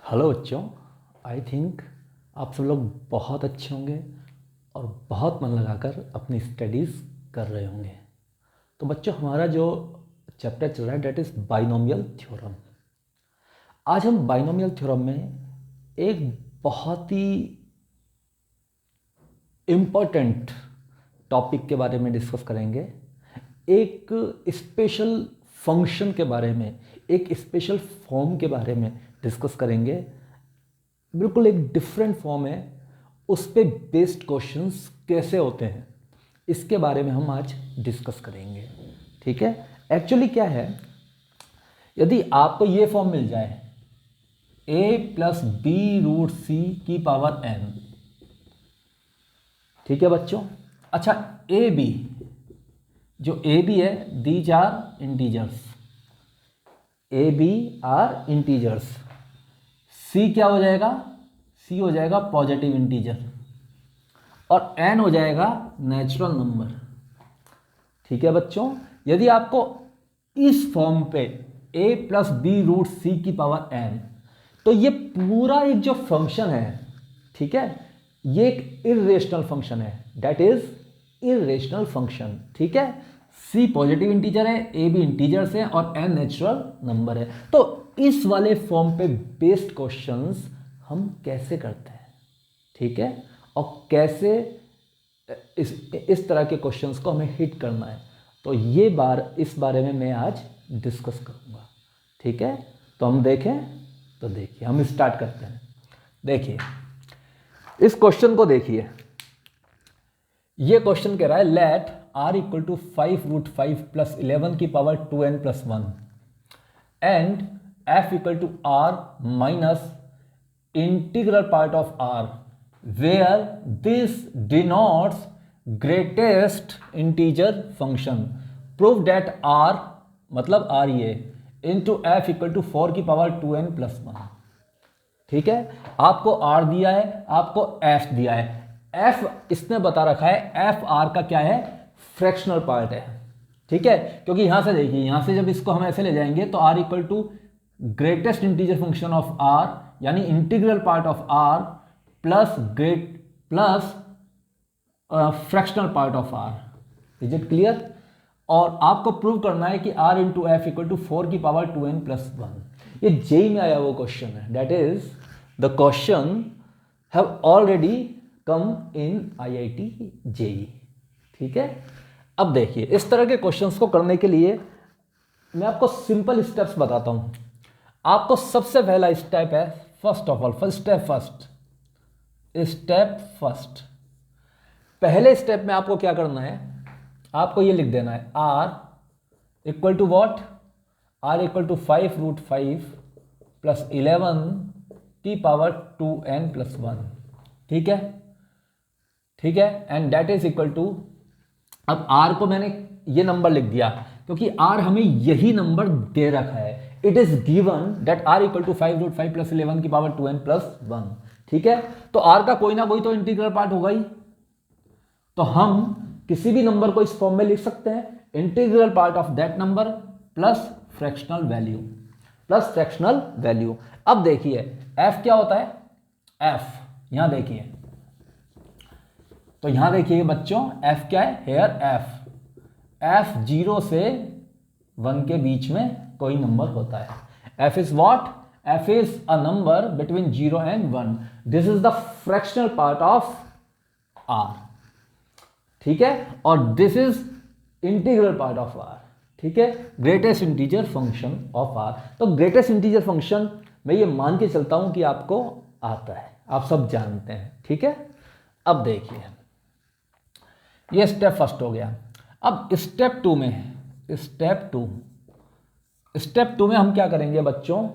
Hello बच्चों, I think आप सब लोग बहुत अच्छे होंगे और बहुत मन लगाकर अपनी स्टडीज़ कर रहे होंगे। तो बच्चों, हमारा जो चैप्टर चल रहा है डेट इज़ बाइनोमियल थ्योरम। आज हम बाइनोमियल थ्योरम में एक बहुत ही इम्पोर्टेंट टॉपिक के बारे में डिस्कस करेंगे। एक स्पेशल फंक्शन के बारे में, एक स्पेशल फॉर्म के बारे में डिस्कस करेंगे। बिल्कुल एक डिफरेंट फॉर्म है, उस पे बेस्ड क्वेश्चंस कैसे होते हैं इसके बारे में हम आज डिस्कस करेंगे। ठीक है, एक्चुअली क्या है, यदि आपको ये फॉर्म मिल जाए a+b√c⁻n, ठीक है बच्चों। अच्छा, ए बी, जो ए बी है, these are integers, A B are integers. C क्या हो जाएगा, सी हो जाएगा पॉजिटिव इंटीजर और एन हो जाएगा नेचुरल नंबर। ठीक है बच्चों, यदि आपको इस फॉर्म पे a+b√c⁻n, तो ये पूरा एक जो फंक्शन है, ठीक है, ये एक इर्रेशनल फंक्शन है, दैट इज इर्रेशनल फंक्शन। ठीक है, सी पॉजिटिव इंटीजर है, ए बी इंटीजर्स है और एन नेचुरल नंबर है। तो इस वाले फॉर्म पे बेस्ड क्वेश्चंस हम कैसे करते हैं, ठीक है, और कैसे इस तरह के क्वेश्चंस को हमें हिट करना है, तो इस बारे में मैं आज डिस्कस करूंगा। ठीक है, तो हम देखें, तो देखिए हम स्टार्ट करते हैं। देखिए इस क्वेश्चन को देखिए, ये क्वेश्चन कह रहा है let r = 5√5 + 11⁻²n+1 and f = r minus integral part of r where this denotes greatest integer function. Prove that r मतलब r ये into f = 4⁻²n+1। ठीक है, आपको r दिया है, आपको f दिया है। f इसने बता रखा है f r का क्या है, फ्रैक्शनल पार्ट है। ठीक है, क्योंकि यहां से देखिए, यहां से जब इसको हम ऐसे ले जाएंगे तो r = greatest integer function of r, यानी integral part of r plus fractional part of r। Is it clear? और आपको प्रूव करना है कि r × f = 4⁻²n+1। ये जेई में आया वो क्वेश्चन है, that is the question have already come in IIT JEE. ठीक है, अब देखिए इस तरह के क्वेश्चंस को करने के लिए मैं आपको सिंपल स्टेप्स बताता हूं। आपको सबसे पहला स्टेप है, first of all, step first, पहले स्टेप में आपको क्या करना है, आपको ये लिख देना है r = what, r = 5√5 + 11⁻²n+1। ठीक है, ठीक है, and that is equal to, अब r को मैंने ये नंबर लिख दिया क्योंकि r हमें यही नंबर दे रखा है। It is given that r = 5√5 + 11⁻²n+1। ठीक है, तो r का कोई ना कोई तो इंटीग्रल पार्ट होगा ही, तो हम किसी भी नंबर को इस फॉर्म में लिख सकते हैं, integral part of that number plus fractional value. अब देखिए f क्या होता है, f यहां देखिए, तो यहां देखिए बच्चों, f क्या है, हेयर f 0 से 1 के बीच में कोई नंबर होता है। f is what, f is a number between 0 and 1। This is the fractional part of r। ठीक है, और this is integral part of r। ठीक है, greatest integer function of r। तो ग्रेटेस्ट इंटीजर फंक्शन मैं ये मान के चलता हूं कि आपको आता है, आप सब जानते हैं। ठीक है, अब देखिए ये स्टेप फर्स्ट हो गया। अब स्टेप टू में हम क्या करेंगे बच्चों,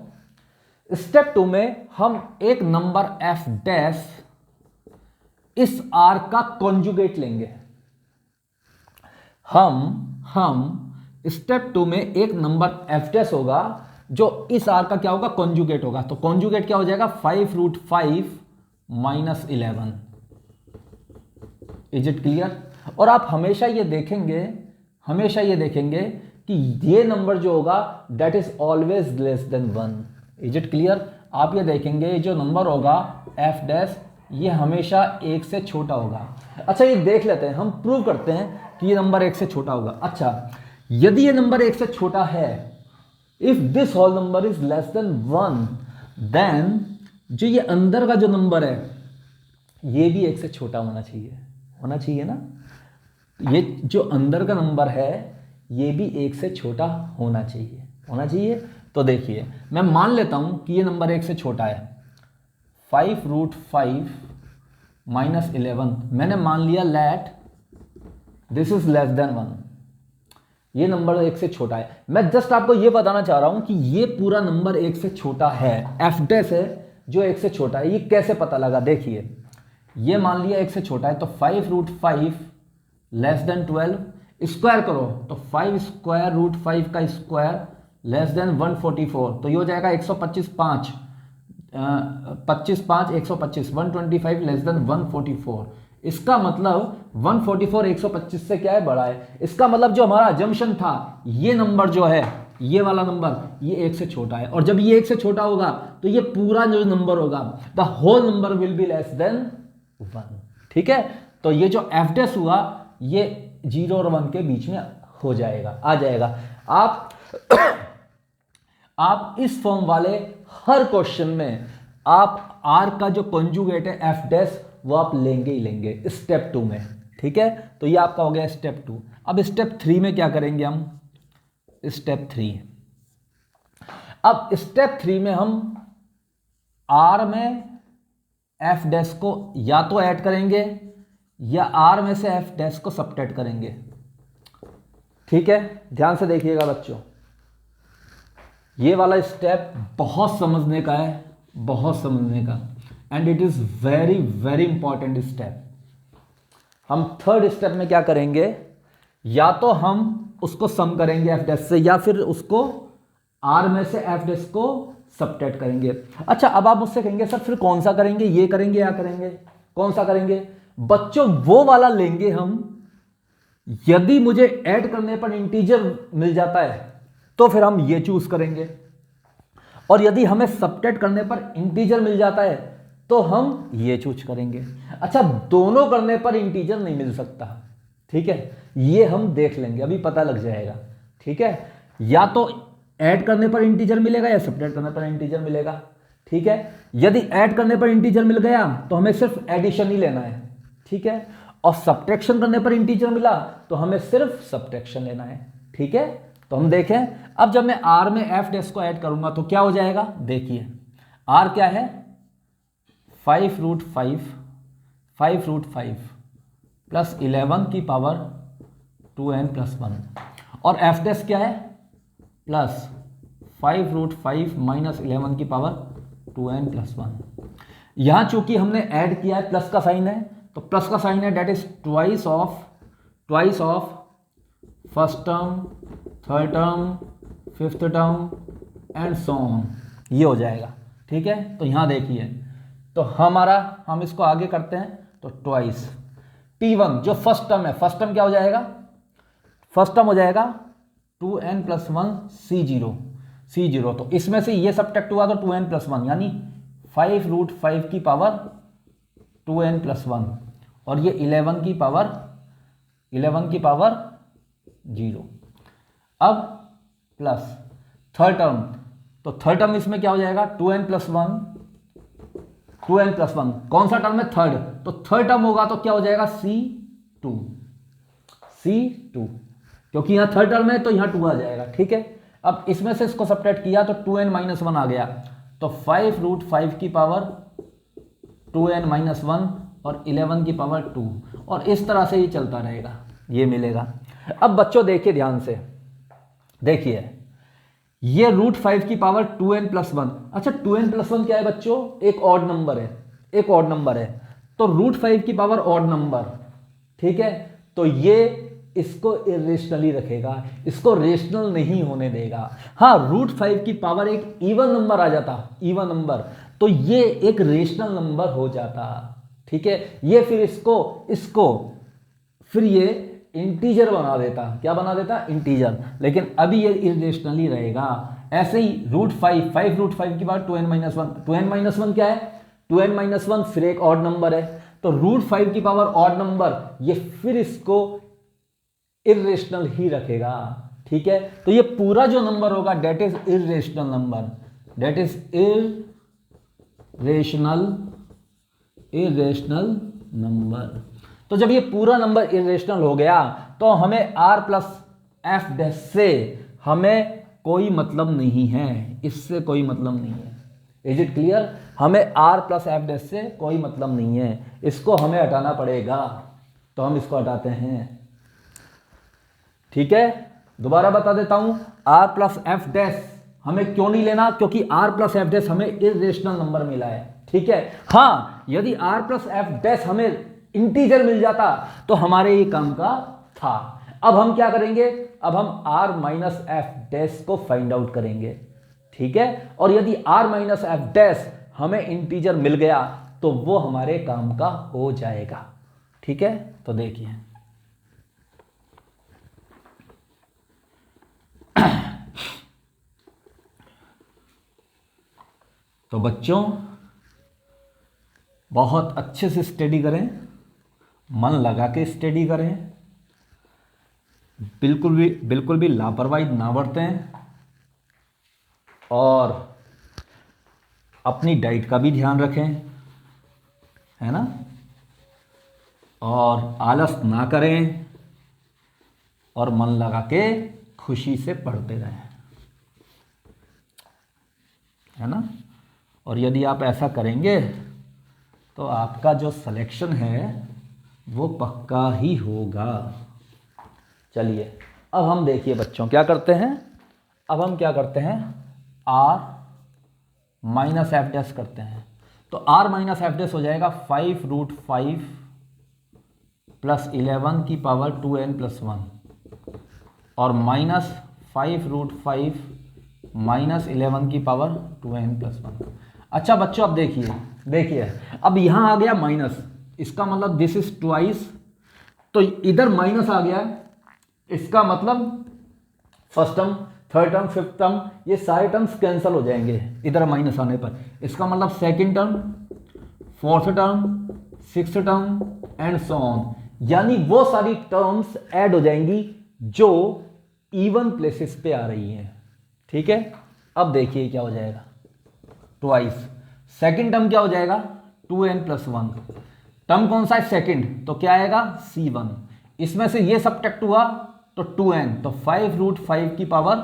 स्टेप 2 में हम एक नंबर f' इस r का कॉन्जुगेट लेंगे। हम स्टेप 2 में एक नंबर f' होगा जो इस r का क्या होगा, कॉन्जुगेट होगा। तो कॉन्जुगेट क्या हो जाएगा, 5√5 - 11। Is it clear? और आप हमेशा ये देखेंगे कि ये नंबर जो होगा that is always less than 1। Is it clear? आप ये देखेंगे जो नंबर होगा एफ डैश ये हमेशा 1 से छोटा होगा। अच्छा ये देख लेते हैं, हम प्रूव करते हैं कि ये नंबर 1 से छोटा होगा। अच्छा यदि ये नंबर 1 से छोटा है, if this whole number is less than 1, then जो ये अंदर का जो नंबर है ये भी 1 से छोटा होना चाहिए ना। ये जो अंदर का नंबर है ये भी 1 से छोटा होना चाहिए। तो देखिए मैं मान लेता हूं कि ये नंबर 1 से छोटा है। 5√5 माइनस 11 मैंने मान लिया let this is less than 1। ये नंबर 1 से छोटा है। मैं जस्ट आपको ये बताना चाह रहा हूं कि ये पूरा नंबर 1 से छोटा है, एफ डैश है जो 1 से छोटा है। ये कैसे पता लगा, देखिए ये मान लिया 1 से छोटा है तो 5√5 लेस देन 12 स्क्वायर करो तो 5 स्क्वायर रूट 5 का स्क्वायर लेस देन 144, तो ये हो जाएगा 125 5 25 5 125 125 लेस देन 144। इसका मतलब 144 125 से क्या है, बड़ा है। इसका मतलब जो हमारा अजम्पशन था ये नंबर जो है ये वाला नंबर ये 1 से छोटा है, और जब ये 1 से छोटा होगा तो ये पूरा जो नंबर होगा the whole number will be less than 1। ठीक है, तो ये जो एफ डैश हुआ ये 0 और 1 के बीच में हो जाएगा, आ जाएगा। आप इस फॉर्म वाले हर क्वेश्चन में आप आर का जो कॉन्जुगेट है एफ डैश वो आप लेंगे ही लेंगे स्टेप 2 में। ठीक है, तो ये आपका हो गया स्टेप 2। अब स्टेप 3 में क्या करेंगे हम, स्टेप 3। अब स्टेप 3 में हम आर में एफ डैश को या तो ऐड करेंगे या आर में से एफ डैश को सबट्रैक्ट करेंगे। ठीक है, ध्यान से देखिएगा बच्चों, ये वाला स्टेप बहुत समझने का है, बहुत समझने का, and it is very very important step. हम थर्ड स्टेप में क्या करेंगे, या तो हम उसको सम करेंगे एफ डैश से या फिर उसको आर में से एफ डैश को सबट्रैक्ट करेंगे। अच्छा अब आप मुझसे कहेंगे सर फिर कौन सा करेंगे, ये करेंगे या करेंगे, कौन सा करेंगे? बच्चों वो वाला लेंगे हम यदि मुझे ऐड करने पर इंटीजर मिल जाता है तो फिर हम ये चूज करेंगे, और यदि हमें सबट्रैक्ट करने पर इंटीजर मिल जाता है तो हम ये चूज करेंगे। अच्छा दोनों करने पर इंटीजर नहीं मिल सकता, ठीक है, ये हम देख लेंगे, अभी पता लग जाएगा। ठीक है, या तो ऐड करने पर इंटीजर मिलेगा या सबट्रैक्ट करने पर इंटीजर मिलेगा। ठीक है, यदि ऐड करने पर इंटीजर मिल गया तो हमें सिर्फ एडिशन ही लेना है। ठीक है, और सब्ट्रैक्शन करने पर इंटीजर मिला तो हमें सिर्फ सब्ट्रैक्शन लेना है। ठीक है, तो हम देखें अब जब मैं आर में एफ डैश को ऐड करूंगा तो क्या हो जाएगा, देखिए आर क्या है 5√5 प्लस 11 की पावर 2n+1, और एफ डैश क्या है प्लस 5√5 माइनस 11 की पावर 2n+1। यहां चूंकि हमने ऐड किया है प्लस का साइन है तो प्लस का साइन है that is twice of first term, third term, fifth term and so on, ये हो जाएगा। ठीक है, तो यहां देखिए तो हम इसको आगे करते हैं तो ट्वाइस T1 जो फर्स्ट टर्म है, फर्स्ट टर्म क्या हो जाएगा, फर्स्ट टर्म हो जाएगा 2n+1 C0, तो इसमें से ये सब्ट्रैक्ट हुआ तो 2n+1 यानी 5√5 की पावर 2n+1, और ये 11 की पावर 0। अब प्लस थर्ड टर्म, तो थर्ड टर्म इसमें क्या हो जाएगा 2n+1, कौन सा टर्म है थर्ड, तो थर्ड टर्म होगा तो क्या हो जाएगा C2, क्योंकि यहां थर्ड टर्म है तो यहां 2 आ जाएगा। ठीक है, अब इसमें से इसको सबट्रैक्ट किया तो 2n-1 आ गया, तो 5√5 की पावर 2n-1 और 11 की पावर 2, और इस तरह से ही चलता रहेगा, ये मिलेगा। अब बच्चों देखिए ध्यान से, देखिए ये √5 की पावर 2n+1, अच्छा 2n+1 क्या है बच्चों, एक ऑड नंबर है, तो √5 की पावर ऑड नंबर। ठीक है, तो ये इसको इरेशनली रखेगा, इसको रेशनल नहीं होने देगा। हाँ √5 की पावर एक इवन नंबर आ जाता, इवन नंबर, तो ये एक रेशनल नंबर हो जाता। ठीक है, ये फिर इसको फिर ये इंटीजर बना देता। क्या बना देता? इंटीजर। लेकिन अभी ये इरेशनल ही रहेगा। ऐसे ही √5, 5 की बात 2n-1, 2n-1 क्या है? 2n-1 फिर एक ऑड नंबर है, तो √5 की पावर ऑड नंबर, ये फिर इसको इरेशनल ही रखेगा। ठीक है, तो ये पूरा जो नंबर होगा that is irrational number, that is irrational number. तो जब ये पूरा नंबर इरेशनल हो गया तो हमें r प्लस एफ डैश से हमें कोई मतलब नहीं है, इससे कोई मतलब नहीं है। Is it clear? हमें r प्लस एफ डैश से कोई मतलब नहीं है, इसको हमें हटाना पड़ेगा, तो हम इसको हटाते हैं। ठीक है, दोबारा बता देता हूं, r प्लस एफ डैश हमें क्यों नहीं लेना? क्योंकि r प्लस एफ डैश हमें इरेशनल नंबर मिला है। ठीक है, हाँ यदि r प्लस एफ डैश हमें इंटीजर मिल जाता तो हमारे ये काम का था। अब हम क्या करेंगे? अब हम r माइनस एफ डैश को फाइंड आउट करेंगे। ठीक है, और यदि r माइनस एफ डैश हमें इंटीजर मिल गया तो वो हमारे काम का हो जाएगा। ठीक है, तो देखिए तो बच्चों बहुत अच्छे से स्टडी करें, मन लगा के स्टडी करें, बिल्कुल भी लापरवाही ना बरतें, और अपनी डाइट का भी ध्यान रखें, है ना, और आलस ना करें, और मन लगा के खुशी से पढ़ते रहें, है ना। और यदि आप ऐसा करेंगे तो आपका जो सिलेक्शन है वो पक्का ही होगा। चलिए अब हम देखिए बच्चों क्या करते हैं, अब हम क्या करते हैं, r माइनस एफ डैश करते हैं। तो r माइनस एफ डैश हो जाएगा 5√5 प्लस 11 की पावर 2n+1 और माइनस 5√5 माइनस 11 की पावर 2n+1। अच्छा बच्चों अब देखिए अब यहाँ आ गया माइनस, इसका मतलब दिस इज ट्वाइस, तो इधर माइनस आ गया, इसका मतलब first term, third term, fifth term, ये सारे टर्म्स कैंसिल हो जाएंगे इधर माइनस आने पर। इसका मतलब second term, fourth term, sixth term and so on, यानी वो सारी टर्म्स ऐड हो जाएंगी जो इवन प्लेसेस पे आ रही हैं। ठीक है, अब देखिए क्या हो जाएगा, ट्वाइस। सेकंड टर्म क्या हो जाएगा, 2n+1, टर्म कौन सा है, सेकंड, तो क्या आएगा c1, इसमें से ये सब्ट्रैक्ट हुआ तो 2n, तो 5√5 की पावर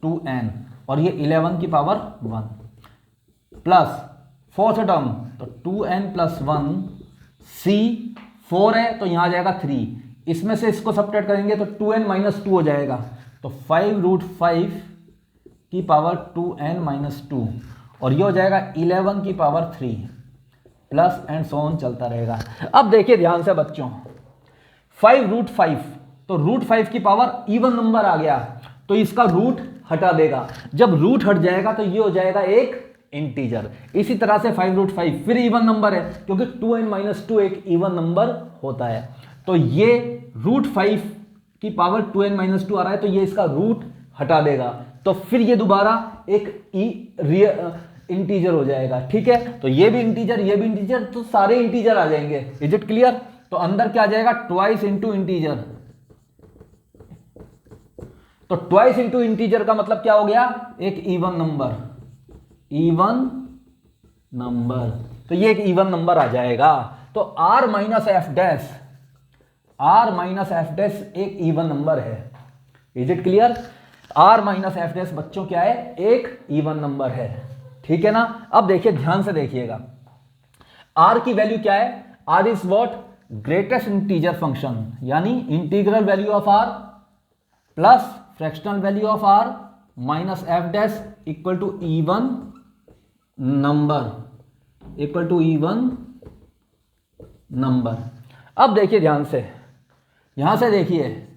2n और ये 11 की पावर 1 प्लस फोर्थ टर्म तो 2n+1 c4 है तो यहां आ जाएगा 3, इसमें से इसको सब्ट्रैक्ट करेंगे तो 2n-2 हो जाएगा, तो 5√5 की पावर 2n-2 और ये हो जाएगा 11 की power 3 plus and so on चलता रहेगा। अब देखिए ध्यान से बच्चों, 5√5 तो √5 की पावर इवन नंबर आ गया तो इसका रूट हटा देगा, जब रूट हट जाएगा तो ये हो जाएगा एक इंटीजर। इसी तरह से 5√5 फिर इवन नंबर है क्योंकि 2n-2 एक इवन नंबर होता है, तो ये √5 की पावर 2n-2 आ रहा है तो ये इसका रूट हटा देगा, तो फिर ये दोबारा एक इंटीजर हो जाएगा। ठीक है, तो ये भी इंटीजर, ये भी इंटीजर, तो सारे इंटीजर आ जाएंगे। Is it clear? तो अंदर क्या आ जाएगा, ट्वाइस इंटू इंटीजर, तो ट्वाइस इंटू इंटीजर का मतलब क्या हो गया, एक इवन नंबर, तो ये एक इवन नंबर आ जाएगा। तो r माइनस एफ डैश एक इवन नंबर है। Is it clear? r minus F dash बच्चों क्या है, एक इवन नंबर है। ठीक है ना। अब देखिए ध्यान से देखिएगा, r की वैल्यू क्या है, r is what, greatest integer function, यानी integral value of r plus fractional value of r minus F dash equal to even number, अब देखिए ध्यान से, यहां से देखिए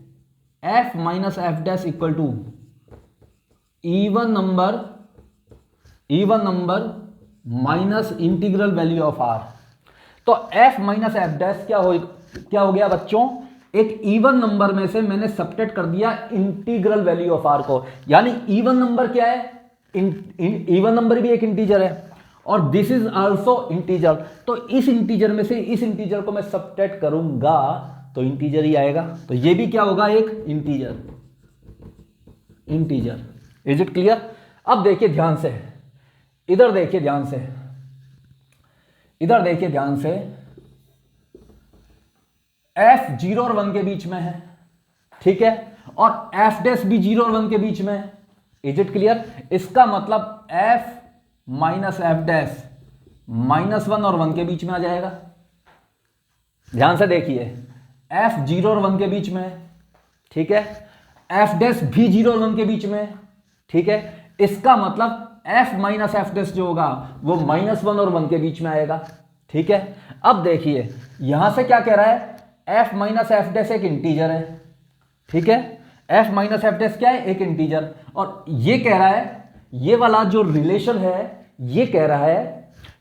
f minus F dash equal to even number minus integral value of r, तो f minus F dash क्या हो गया बच्चों, एक इवन नंबर में से मैंने सबट्रैक्ट कर दिया इंटीग्रल वैल्यू ऑफ आर को, यानी इवन नंबर क्या है, इवन नंबर भी एक इंटीजर है और दिस इज आल्सो इंटीजर। तो इस इंटीजर में से इस इंटीजर को मैं सबट्रैक्ट करूंगा तो इंटीजर ही आएगा, तो ये भी क्या होगा, एक इंटीजर। Is it clear? अब देखिए ध्यान से, इधर देखिए ध्यान से, इधर देखिए ध्यान से, f 0 और 1 के बीच में है, ठीक है, और f डैश भी 0 और 1 के बीच में है। Is it clear? इसका मतलब f माइनस एफ डैश -1 और 1 के बीच में आ जाएगा। ध्यान से देखिए, f 0 और 1 के बीच में है, ठीक है, f डैश भी 0 और 1 के बीच में है, ठीक है, इसका मतलब f माइनस एफ डैश जो होगा वो -1 और 1 के बीच में आएगा, ठीक है। अब देखिए यहां से क्या कह रहा है, f माइनस एफ डैश एक इंटीजर है, ठीक है, f माइनस एफ डैश क्या है, एक इंटीजर, और ये कह रहा है, ये वाला जो रिलेशन है ये कह रहा है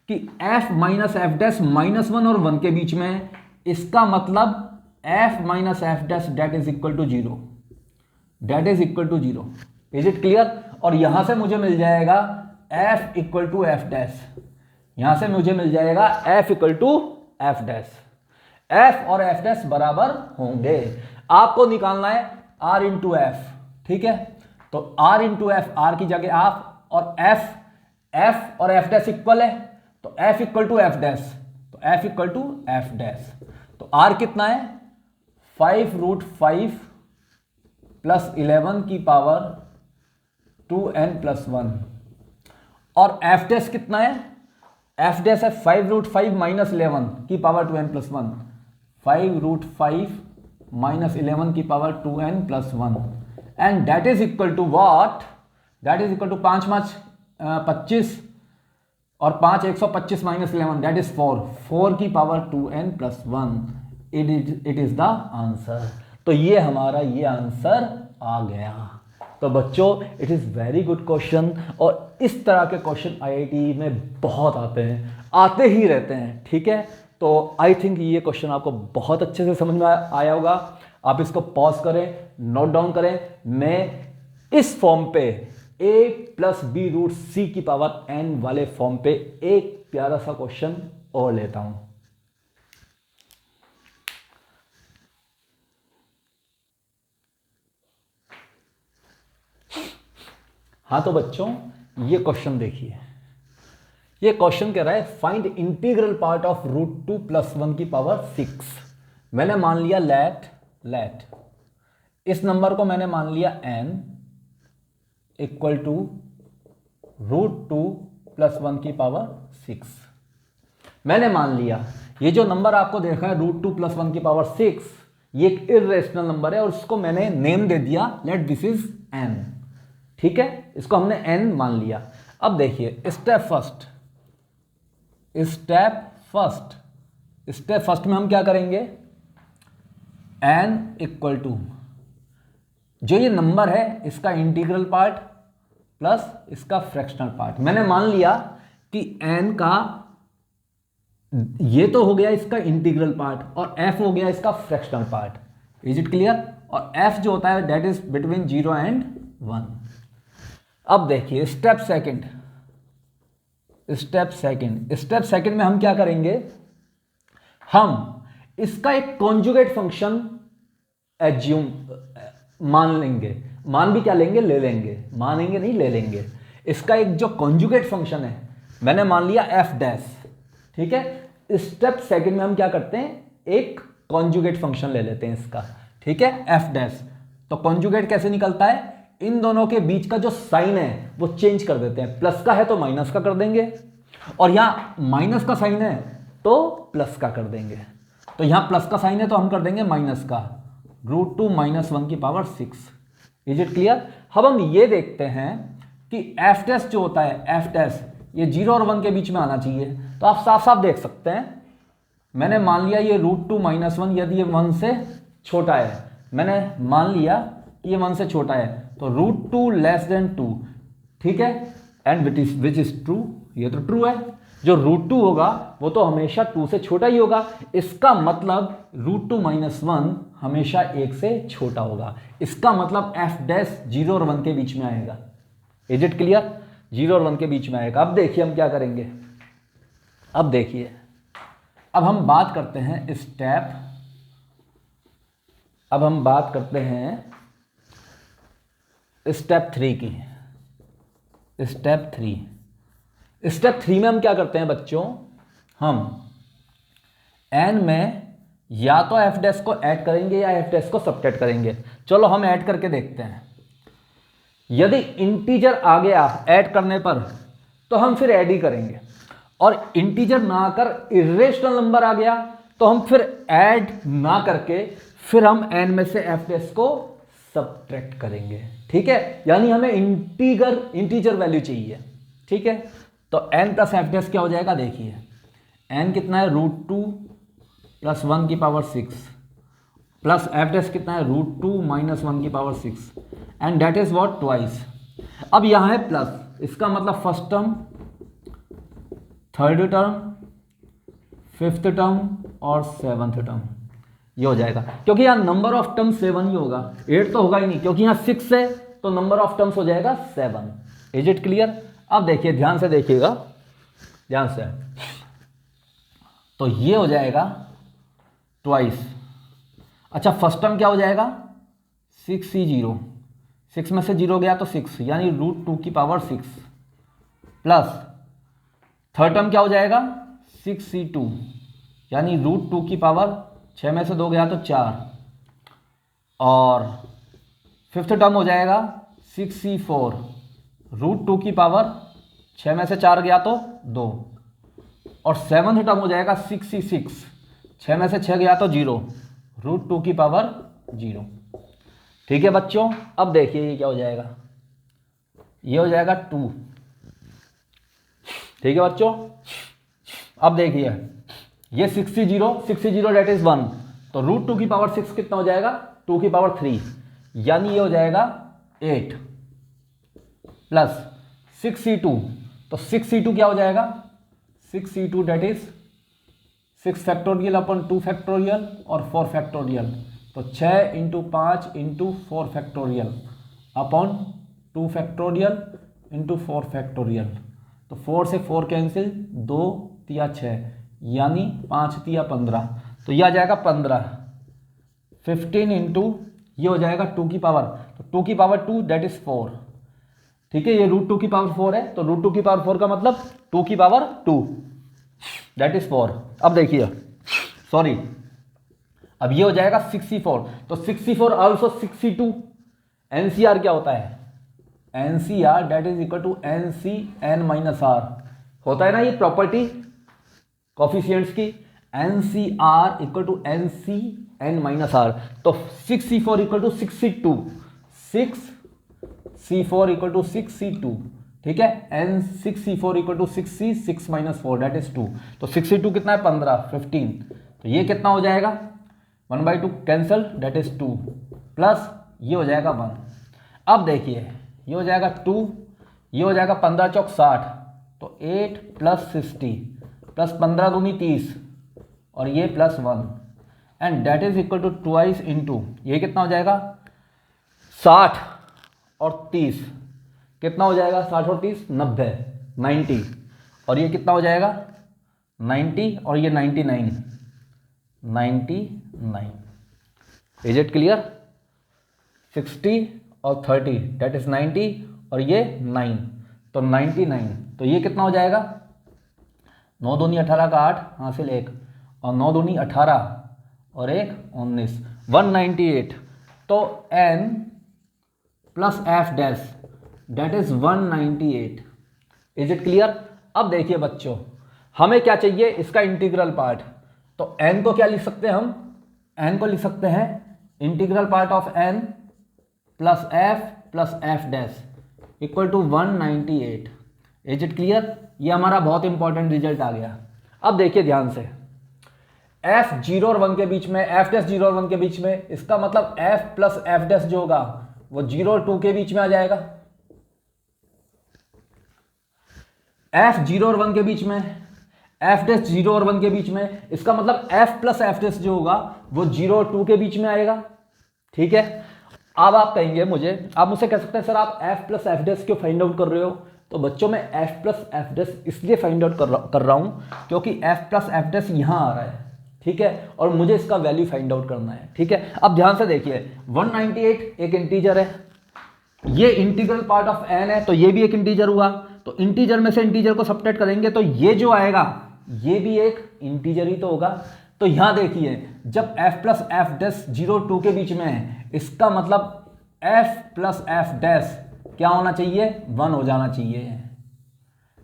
कि f माइनस एफ डैश -1 और 1 के बीच में है, इसका मतलब f minus F dash that is equal to 0, that is equal to 0। Is it clear? और यहां से मुझे मिल जाएगा f equal to F dash, यहां से मुझे मिल जाएगा f equal to F dash, f और f डैश बराबर होंगे। आपको निकालना है r इंटू एफ, ठीक है, तो r इंटू एफ, r की जगह आप, और f और f डैश इक्वल है, तो f equal to F dash, तो f equal to F dash, तो r कितना है, 5√5 प्लस 11 की पावर 2n+1, और f डैश कितना है, f डैश है 5√5 माइनस 11 की पावर 2n+1, 5√5 माइनस 11 की power 2n+1, and that is equal to what, that is equal to 5 5 25 और 5 125 माइनस 11 दैट इज 4 की power 2n+1। It is the answer. तो ये हमारा ये आंसर आ गया। तो बच्चों it is very good question, और इस तरह के क्वेश्चन आईआईटी में बहुत आते हैं, आते ही रहते हैं, ठीक है। तो आई थिंक ये क्वेश्चन आपको बहुत अच्छे से समझ में आया होगा। आप इसको पॉज करें, नोट डाउन करें। मैं इस फॉर्म पे a+b√c⁻n वाले फॉर्म पे एक प्यारा सा क्वेश्चन और लेता हूं। हाँ तो बच्चों ये क्वेश्चन देखिए, ये क्वेश्चन कह रहा है फाइंड इंटीग्रल पार्ट ऑफ √2 + 1 की पावर 6। मैंने मान लिया लेट इस नंबर को मैंने मान लिया n इक्वल टू √2 + 1 की पावर 6। मैंने मान लिया ये जो नंबर आपको देखा है √2 + 1 की पावर 6, ये एक इर्रेशनल नंबर है और उसको मैंने नेम दे दिया लेट दिस इज n, ठीक है, इसको हमने n मान लिया। अब देखिए स्टेप फर्स्ट में हम क्या करेंगे, n इक्वल टू जो ये नंबर है इसका इंटीग्रल पार्ट प्लस इसका फ्रैक्शनल पार्ट। मैंने मान लिया कि n का ये तो हो गया इसका इंटीग्रल पार्ट और f हो गया इसका fractional part. Is it clear? और f जो होता है दैट इज बिटवीन 0 एंड 1। अब देखिए स्टेप सेकंड में हम क्या करेंगे, हम इसका एक कॉन्जुगेट फंक्शन एज्यूम मान लेंगे। मान भी क्या लेंगे, ले लेंगे, मानेंगे नहीं, ले लेंगे। इसका एक जो कॉन्जुगेट फंक्शन है मैंने मान लिया एफ डैश, ठीक है। स्टेप सेकंड में हम क्या करते हैं, एक कॉन्जुगेट फंक्शन ले लेते हैं इसका, ठीक है, एफ डैश। तो कॉन्जुगेट कैसे निकलता है, इन दोनों के बीच का जो साइन है वो चेंज कर देते हैं, प्लस का है तो माइनस का कर देंगे और यहां माइनस का साइन है तो प्लस का कर देंगे। तो यहां प्लस का साइन है तो हम कर देंगे माइनस का, √2 - 1 की पावर 6। Is it clear? अब हम ये देखते हैं कि एफ डैश जो होता है, एफ डैश ये 0 और 1 के बीच में आना चाहिए। तो आप साफ साफ देख सकते हैं, मैंने मान लिया ये √2 - 1 यदि ये 1 से छोटा है, मैंने मान लिया ये 1 से छोटा है तो √2 <2, ठीक है, एंड विच इज ट्रू, ये तो ट्रू है। जो √2 होगा वो तो हमेशा 2 से छोटा ही होगा, इसका मतलब √2 - 1 हमेशा 1 से छोटा होगा। इसका मतलब f डैश 0 और 1 के बीच में आएगा। Is it clear? 0 और 1 के बीच में आएगा। अब देखिए हम क्या करेंगे। अब देखिए, अब हम बात करते हैं स्टेप, अब हम बात करते हैं स्टेप 3 की। स्टेप 3 में हम क्या करते हैं बच्चों, हम n में या तो f डैश को ऐड करेंगे या f डैश को सब्ट्रैक्ट करेंगे। चलो हम ऐड करके देखते हैं। यदि इंटीजर आ गया ऐड करने पर तो हम फिर ऐड ही करेंगे, और इंटीजर ना आकर इर्रेशनल नंबर आ गया तो हम फिर ऐड ना करके फिर हम n में से f डैश को सब्ट्रैक्ट करेंगे। ठीक है, यानी हमें इंटीजर वैल्यू चाहिए। ठीक है, तो n प्लस f डैश क्या हो जाएगा, देखिए n कितना है √2 + 1 की पावर 6 प्लस f डैश कितना है √2 - 1 की power 6 and that is what twice. अब यहां है प्लस, इसका मतलब first term, third term, fifth term और सेवंथ टर्म, ये हो जाएगा। क्योंकि यहाँ नंबर ऑफ टर्म 7 ही होगा, 8 तो होगा ही नहीं, क्योंकि यहाँ 6 है तो नंबर ऑफ टर्म्स हो जाएगा 7। Is it clear? अब देखिए, ध्यान से देखिएगा, ध्यान से। तो ये हो जाएगा ट्वाइस। अच्छा, फर्स्ट टर्म क्या हो जाएगा 6c0, 6 में से 0 गया तो 6, यानी √2 की पावर 6 प्लस थर्ड टर्म क्या हो जाएगा 6c2, यानी √2 की पावर 6 में से 2 गया तो 4, और फिफ्थ टर्म हो जाएगा 6c4, √2 की पावर 6 में से 4 गया तो 2, और सेवंथ टर्म हो जाएगा 6c6, 6 में से 6 गया तो 0, √2 की पावर 0। ठीक है बच्चों, अब देखिए ये क्या हो जाएगा, ये हो जाएगा 2। ठीक है बच्चों, अब देखिए ये 6c0 डेट इज 1, तो √2 की पावर 6 कितना हो जाएगा 2 की पावर 3, यानी ये हो जाएगा 8 प्लस 6c2, तो 6c2 क्या हो जाएगा 6c2 that is 6 factorial upon 2 factorial और 4 फैक्टोरियल, तो 6 × 5 × 4 फैक्टोरियल अपॉन 2 फैक्टोरियल × 4 फैक्टोरियल, तो 4 से 4 कैंसिल, 2 तिया 6, यानी 5 तिया 15, तो यह आ जाएगा 15, 15 × ये हो जाएगा 2 की पावर, तो 2 की पावर 2 डेट इज 4। ठीक है, ये √2 की पावर 4 है, तो √2 की पावर 4 का मतलब 2 की पावर 2 डेट इज 4। अब देखिए, सॉरी, अब ये हो जाएगा 64, तो 64 ऑल्सो 62। एनसीआर क्या होता है, NCR that is equal to NCN-R, होता है ना ये प्रॉपर्टी कॉफिशिएंट्स की, NCR इक्वल टू NCN-R, तो 6c4 equal to 6c2, 6c4 equal to 6c2। ठीक है, n6c4 equal to 6c 6 - 4 date is 2, तो 6c2 कितना है 15, 15, तो ये कितना हो जाएगा 1/2 कैंसल डेट इज 2, प्लस ये हो जाएगा 1। अब देखिए ये हो जाएगा 2, ये हो जाएगा 15 चौक 60, तो 8 + 60 प्लस 15 दूनी 30, और ये +1 and that is equal to twice into, ये कितना हो जाएगा 60 और 30, कितना हो जाएगा 60 और 30 90, 90, और ये कितना हो जाएगा 90, और ये 99, 99। Is it clear? 60 और 30 डेट इज 90, और ये 9, तो 99, तो ये कितना हो जाएगा 9 दूनी 18 का 8 हासिल 1, और 9 दूनी 18 और 1 19, 198, तो n plus f dash that is 198। Is it clear? अब देखिए बच्चों, हमें क्या चाहिए इसका इंटीग्रल पार्ट, तो n को क्या लिख सकते हैं हम, n को लिख सकते हैं integral part of n plus f dash equal to 198। Is it clear? ये हमारा बहुत इंपॉर्टेंट रिजल्ट आ गया। अब देखिए ध्यान से, f 0 और 1 के बीच में, f डैश 0 और 1 के बीच में, इसका मतलब f प्लस f डैश जो होगा वो 0 और 2 के बीच में आ जाएगा। f 0 और 1 के बीच में एफ डैश 0 और 1 के बीच में, इसका मतलब एफ प्लस एफ डैश जो होगा वो 0 और 2 के बीच में आएगा। ठीक है, अब आप कहेंगे मुझे, आप मुझसे कह सकते हैं सर आप एफ प्लस एफ डैश क्यों फाइंड आउट कर रहे हो? तो बच्चों मैं एफ प्लस एफ डैश इसलिए फाइंड आउट कर रहा हूं क्योंकि एफ प्लस एफ डैश यहां आ रहा है। ठीक है, और मुझे इसका वैल्यू फाइंड आउट करना है। ठीक है, अब ध्यान से देखिए 198 एक इंटीजर है, ये इंटीग्रल पार्ट ऑफ n है, तो ये भी एक इंटीजर हुआ, तो इंटीजर में से इंटीजर को सबट्रैक्ट करेंगे तो ये जो आएगा ये भी एक इंटीजर ही तो होगा। तो यहां देखिए जब f प्लस एफ डैश 0 2 के बीच में है, इसका मतलब f प्लस एफ डैश क्या होना चाहिए? 1 हो जाना चाहिए।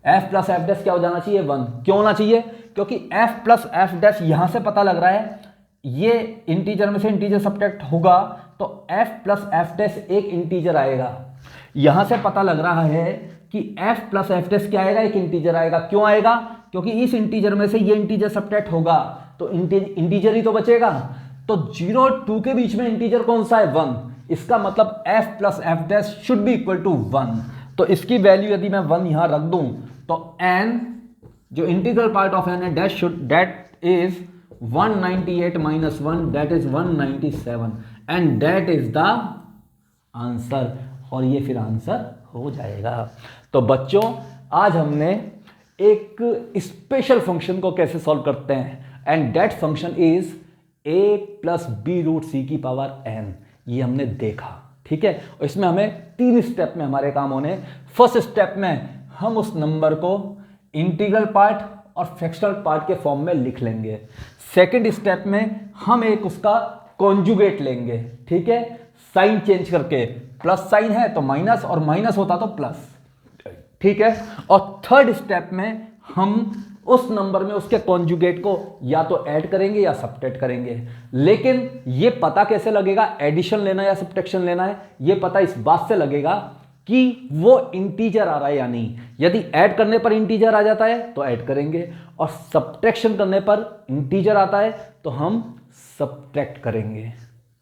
f प्लस एफ डैश क्या हो जाना चाहिए? 1। क्यों होना चाहिए? क्योंकि f प्लस एफ डैश यहां से पता लग रहा है, ये इंटीजर में से इंटीजर सबट्रैक्ट होगा तो f प्लस एफ डैश एक इंटीजर आएगा। यहां से पता लग रहा है कि f प्लस एफ डैश क्या आएगा? एक इंटीजर आएगा। क्यों आएगा? क्योंकि इस इंटीजर में से ये इंटीजर सबट्रैक्ट होगा तो इंटीजर ही तो बचेगा। तो 0 और 2 के बीच में इंटीजर कौन सा है? 1। इसका मतलब f plus F dash should be equal to 1। तो इसकी वैल्यू यदि मैं 1 यहां रख दूं तो n जो इंटीग्रल पार्ट ऑफ n है that is 198 minus 1 that is 197 and that is the answer. और ये फिर आंसर हो जाएगा। तो बच्चों आज हमने एक स्पेशल फंक्शन को कैसे सॉल्व करते हैं and that function is a plus B root C की पावर n, ये हमने देखा। ठीक है, और इसमें हमें 3 स्टेप में हमारे काम होने। फर्स्ट स्टेप में हम उस नंबर को इंटीग्रल पार्ट और फ्रैक्शनल पार्ट के फॉर्म में लिख लेंगे। सेकंड स्टेप में हम एक उसका कॉन्जुगेट लेंगे। ठीक है, साइन चेंज करके, प्लस साइन है तो माइनस और माइनस होता तो प्लस। ठीक है, और थर्ड स्टेप में हम उस नंबर में उसके कॉन्जुगेट को या तो ऐड करेंगे या सब्ट्रैक्ट करेंगे। लेकिन ये पता कैसे लगेगा एडिशन लेना या सब्ट्रैक्शन लेना है? ये पता इस बात से लगेगा कि वो इंटीजर आ रहा है या नहीं। यदि ऐड करने पर इंटीजर आ जाता है तो ऐड करेंगे, और सब्ट्रैक्शन करने पर इंटीजर आता है तो हम सब्ट्रैक्ट करेंगे।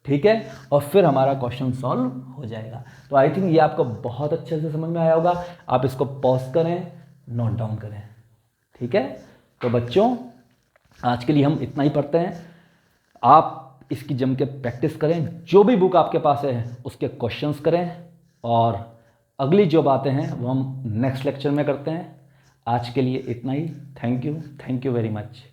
ठीक है, और फिर हमारा क्वेश्चन सॉल्व हो जाएगा। तो आई थिंक ये आपको बहुत अच्छे से समझ में आया होगा। आप इसको पॉज करें, नोट डाउन करें। ठीक है, तो बच्चों आज के लिए हम इतना ही पढ़ते हैं। आप इसकी जम के प्रैक्टिस करें, जो भी बुक आपके पास है उसके क्वेश्चंस करें, और अगली जो बातें हैं वो हम नेक्स्ट लेक्चर में करते हैं। आज के लिए इतना ही। Thank you very much.